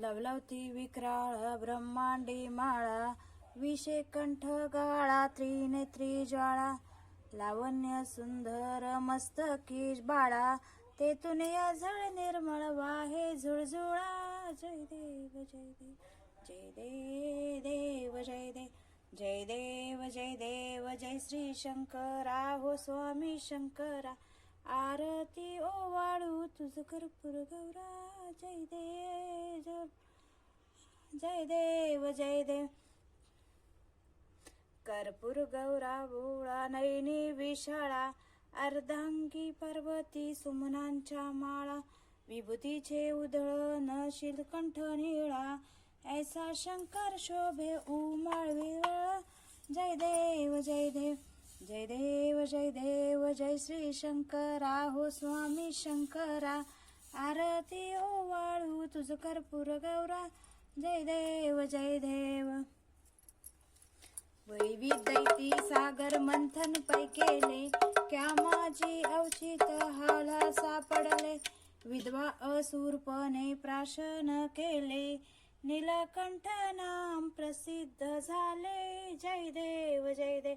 लवलवती विक्राळ ब्रह्मांडी माळा, विषे कंठ गाळा त्रिनेत्री ज्वाळा, लावण्य सुंदर मस्तकी बाळा, तेतून झळ निर्मळ वाहे झुळझुळा. जय देव जय देव जय देव जय देव जय देव जय देव जय श्री शंकरा हो स्वामी शंकरा, आरती ओवाळू तुझ कर्पूर गौरा. जय देव जय देव जय देव कर्पूर गौरा भोळा नयनी विशाळा, अर्धांगी पर्वती सुमनांच्या माळा, विभूतीचे उधळण शीलकंठ निळा, ऐसा शंकर शोभे उमाळ विरळ. जय देव जय देव जय देव जय देव जय श्री शंकरा हो स्वामी शंकरा, आरती ओवाळू तुझ कर्पूर गौरा. जय देव जय देव वैविदैती सागर मंथन पै केले, क्या माझी अवचित हाला सापडले, विधवा असुरपणे प्राशन केले, नीलकंठ नाम प्रसिद्ध झाले. जय देव जय देव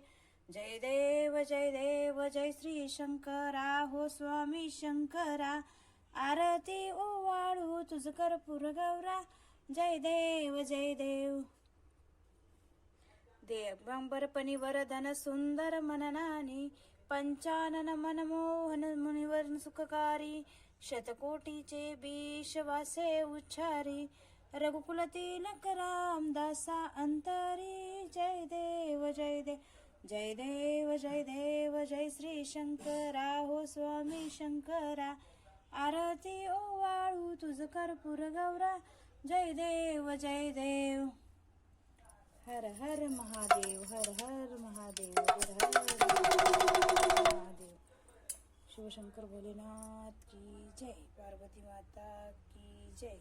जय देव जय देव जय श्री शंकरा हो स्वामी शंकरा, आरती ओवाळू तुझ कर्पूर गौरा. जय देव जय देव दिगंबर वरदन सुंदर मननानी, पंचानन मनमोहन मुनिवर सुखकारी, शतकोटीचे विश्वासे उच्चारी, रघुकुल तिलक रामदासा अंतरी. जय देव जय देव जय देव जय देव जय श्री शंकरा हो स्वामी शंकरा, आरती ओवाळू तुझ कर्पूर गौरा. जय देव जय देव हर हर महादेव हर हर महादेव हर हर महादेव. शिवशंकर भोलेनाथ की जय, पार्वती माता की जय.